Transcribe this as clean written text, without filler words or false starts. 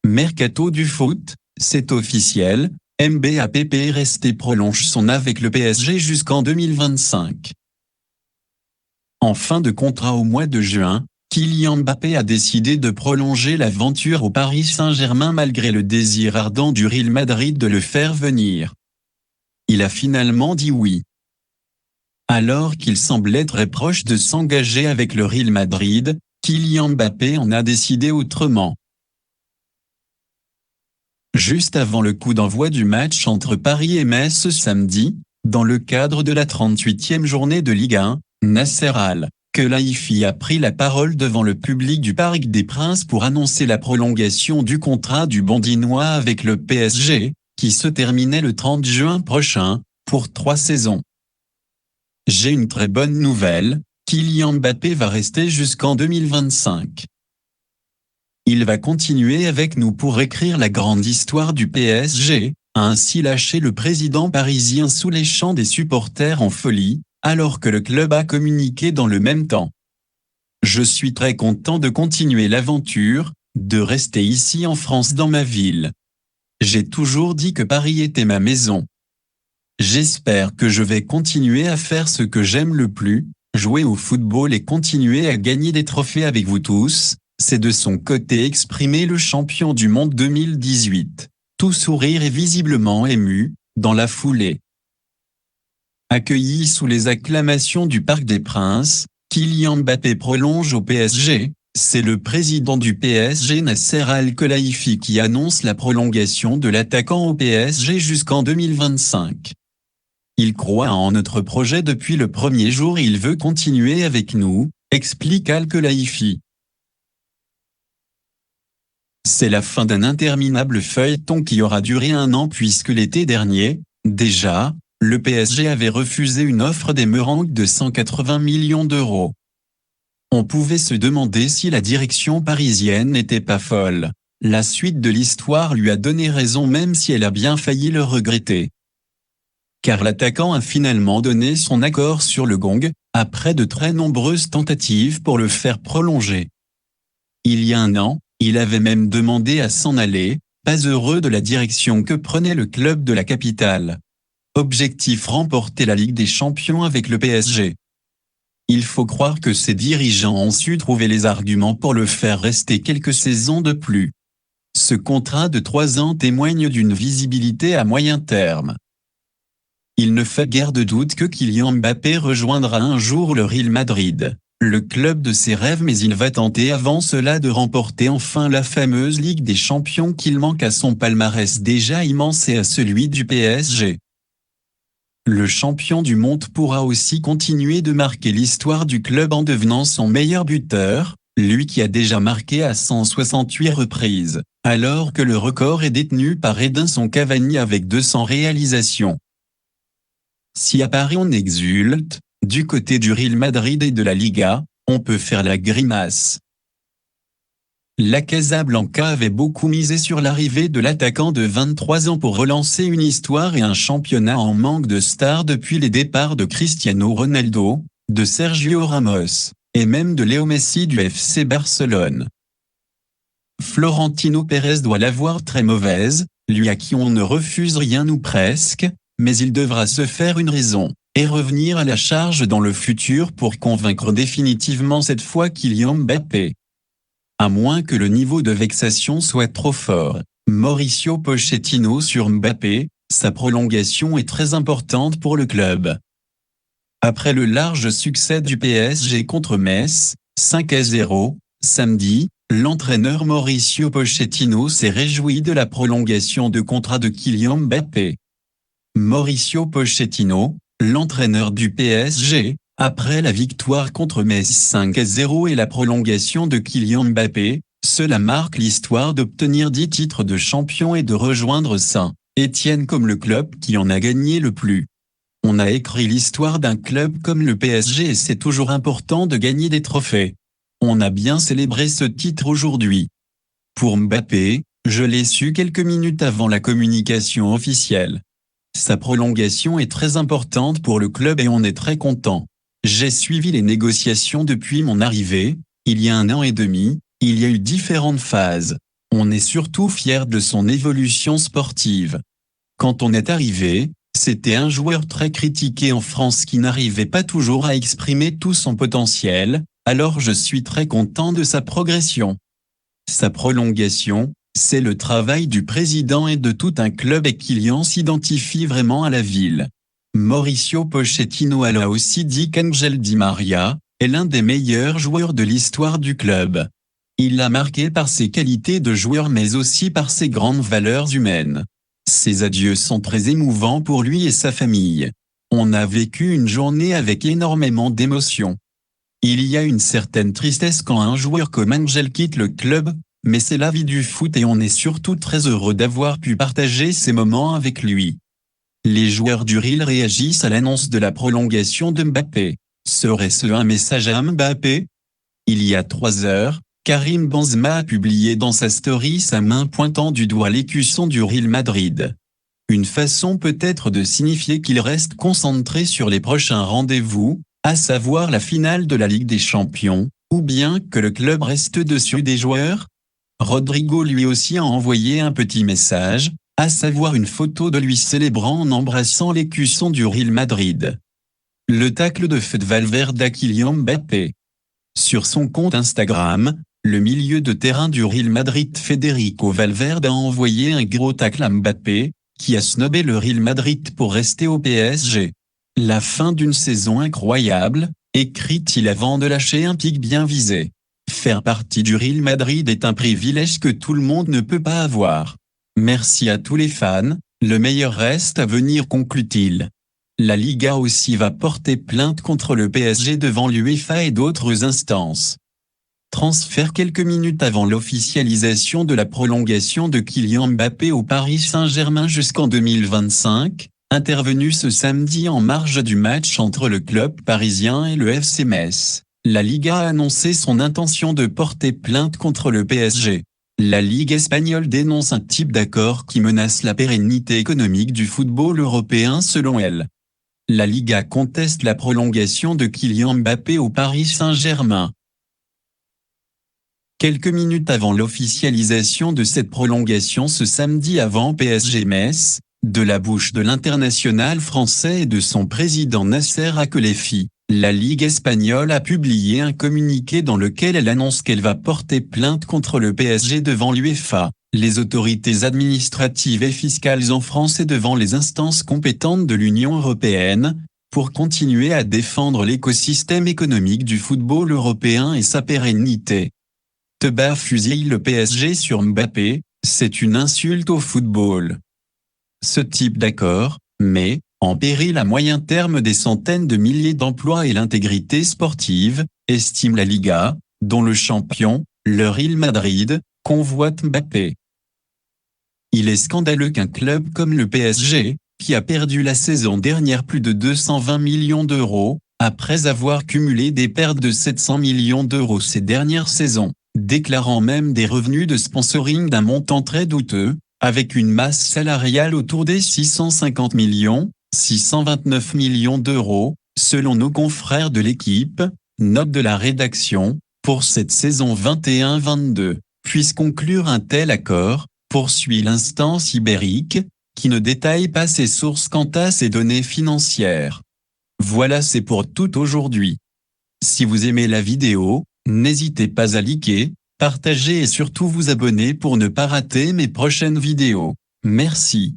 Mercato du foot, c'est officiel, Mbappé est resté prolonge son avec le PSG jusqu'en 2025. En fin de contrat au mois de juin, Kylian Mbappé a décidé de prolonger l'aventure au Paris Saint-Germain malgré le désir ardent du Real Madrid de le faire venir. Il a finalement dit oui. Alors qu'il semblait très proche de s'engager avec le Real Madrid, Kylian Mbappé en a décidé autrement. Juste avant le coup d'envoi du match entre Paris et Metz ce samedi, dans le cadre de la 38e journée de Ligue 1, Nasser Al-Khelaifi a pris la parole devant le public du Parc des Princes pour annoncer la prolongation du contrat du Bondinois avec le PSG, qui se terminait le 30 juin prochain, pour 3 saisons. J'ai une très bonne nouvelle, Kylian Mbappé va rester jusqu'en 2025. Il va continuer avec nous pour écrire la grande histoire du PSG, a ainsi lâché le président parisien sous les chants des supporters en folie, alors que le club a communiqué dans le même temps. Je suis très content de continuer l'aventure, de rester ici en France dans ma ville. J'ai toujours dit que Paris était ma maison. J'espère que je vais continuer à faire ce que j'aime le plus, jouer au football et continuer à gagner des trophées avec vous tous. C'est de son côté exprimé le champion du monde 2018, tout sourire et visiblement ému, dans la foulée. Accueilli sous les acclamations du Parc des Princes, Kylian Mbappé prolonge au PSG, c'est le président du PSG Nasser Al-Khelaifi qui annonce la prolongation de l'attaquant au PSG jusqu'en 2025. Il croit en notre projet depuis le premier jour et il veut continuer avec nous, explique Al-Khelaifi. C'est la fin d'un interminable feuilleton qui aura duré 1 an puisque l'été dernier, déjà, le PSG avait refusé une offre des Merengues de 180 millions d'euros. On pouvait se demander si la direction parisienne n'était pas folle. La suite de l'histoire lui a donné raison même si elle a bien failli le regretter. Car l'attaquant a finalement donné son accord sur le gong, après de très nombreuses tentatives pour le faire prolonger. Il y a 1 an, il avait même demandé à s'en aller, pas heureux de la direction que prenait le club de la capitale. Objectif: remporter la Ligue des Champions avec le PSG. Il faut croire que ses dirigeants ont su trouver les arguments pour le faire rester quelques saisons de plus. Ce contrat de 3 ans témoigne d'une visibilité à moyen terme. Il ne fait guère de doute que Kylian Mbappé rejoindra un jour le Real Madrid, le club de ses rêves, mais il va tenter avant cela de remporter enfin la fameuse Ligue des Champions qu'il manque à son palmarès déjà immense et à celui du PSG. Le champion du monde pourra aussi continuer de marquer l'histoire du club en devenant son meilleur buteur, lui qui a déjà marqué à 168 reprises, alors que le record est détenu par Edinson Cavani avec 200 réalisations. Si à Paris on exulte, du côté du Real Madrid et de la Liga, on peut faire la grimace. La Casablanca avait beaucoup misé sur l'arrivée de l'attaquant de 23 ans pour relancer une histoire et un championnat en manque de stars depuis les départs de Cristiano Ronaldo, de Sergio Ramos, et même de Léo Messi du FC Barcelone. Florentino Pérez doit l'avoir très mauvaise, lui à qui on ne refuse rien ou presque, mais il devra se faire une raison, et revenir à la charge dans le futur pour convaincre définitivement cette fois Kylian Mbappé. À moins que le niveau de vexation soit trop fort, Mauricio Pochettino sur Mbappé, sa prolongation est très importante pour le club. Après le large succès du PSG contre Metz, 5-0, samedi, l'entraîneur Mauricio Pochettino s'est réjoui de la prolongation de contrat de Kylian Mbappé. Mauricio Pochettino, l'entraîneur du PSG, après la victoire contre Metz 5-0 et la prolongation de Kylian Mbappé, cela marque l'histoire d'obtenir 10 titres de champion et de rejoindre Saint-Étienne comme le club qui en a gagné le plus. On a écrit l'histoire d'un club comme le PSG et c'est toujours important de gagner des trophées. On a bien célébré ce titre aujourd'hui. Pour Mbappé, je l'ai su quelques minutes avant la communication officielle. Sa prolongation est très importante pour le club et on est très content. J'ai suivi les négociations depuis mon arrivée, il y a 1 an et demi, il y a eu différentes phases. On est surtout fier de son évolution sportive. Quand on est arrivé, c'était un joueur très critiqué en France qui n'arrivait pas toujours à exprimer tout son potentiel, alors je suis très content de sa progression. Sa prolongation, c'est le travail du président et de tout un club et Kylian s'identifie vraiment à la ville. Mauricio Pochettino a aussi dit qu'Angel Di Maria est l'un des meilleurs joueurs de l'histoire du club. Il l'a marqué par ses qualités de joueur mais aussi par ses grandes valeurs humaines. Ses adieux sont très émouvants pour lui et sa famille. On a vécu une journée avec énormément d'émotions. Il y a une certaine tristesse quand un joueur comme Angel quitte le club, mais c'est la vie du foot et on est surtout très heureux d'avoir pu partager ces moments avec lui. Les joueurs du Real réagissent à l'annonce de la prolongation de Mbappé. Serait-ce un message à Mbappé? Il y a 3 heures, Karim Benzema a publié dans sa story sa main pointant du doigt l'écusson du Real Madrid. Une façon peut-être de signifier qu'il reste concentré sur les prochains rendez-vous, à savoir la finale de la Ligue des Champions, ou bien que le club reste dessus des joueurs? Rodrigo lui aussi a envoyé un petit message, à savoir une photo de lui célébrant en embrassant l'écusson du Real Madrid. Le tacle de feu de Valverde à Kylian Mbappé. Sur son compte Instagram, le milieu de terrain du Real Madrid Federico Valverde a envoyé un gros tacle à Mbappé, qui a snobé le Real Madrid pour rester au PSG. La fin d'une saison incroyable, écrit-il avant de lâcher un pic bien visé. Faire partie du Real Madrid est un privilège que tout le monde ne peut pas avoir. Merci à tous les fans, le meilleur reste à venir, conclut-il. La Liga aussi va porter plainte contre le PSG devant l'UEFA et d'autres instances. Transfert quelques minutes avant l'officialisation de la prolongation de Kylian Mbappé au Paris Saint-Germain jusqu'en 2025, intervenu ce samedi en marge du match entre le club parisien et le FC Metz. La Liga a annoncé son intention de porter plainte contre le PSG. La Ligue espagnole dénonce un type d'accord qui menace la pérennité économique du football européen selon elle. La Liga conteste la prolongation de Kylian Mbappé au Paris Saint-Germain. Quelques minutes avant l'officialisation de cette prolongation ce samedi avant PSG Metz, de la bouche de l'international français et de son président Nasser Al-Khelaifi, la Ligue espagnole a publié un communiqué dans lequel elle annonce qu'elle va porter plainte contre le PSG devant l'UEFA, les autorités administratives et fiscales en France et devant les instances compétentes de l'Union européenne, pour continuer à défendre l'écosystème économique du football européen et sa pérennité. Tebas fusille le PSG sur Mbappé, c'est une insulte au football. Ce type d'accord, met en péril à moyen terme des centaines de milliers d'emplois et l'intégrité sportive, estime la Liga, dont le champion, le Real Madrid, convoite Mbappé. Il est scandaleux qu'un club comme le PSG, qui a perdu la saison dernière plus de 220 millions d'euros, après avoir cumulé des pertes de 700 millions d'euros ces dernières saisons, déclarant même des revenus de sponsoring d'un montant très douteux, avec une masse salariale autour des 650 millions, 629 millions d'euros, selon nos confrères de l'équipe, note de la rédaction, pour cette saison 21-22, puisse conclure un tel accord, poursuit l'instance ibérique, qui ne détaille pas ses sources quant à ses données financières. Voilà, c'est pour tout aujourd'hui. Si vous aimez la vidéo, n'hésitez pas à liker, partager et surtout vous abonner pour ne pas rater mes prochaines vidéos. Merci.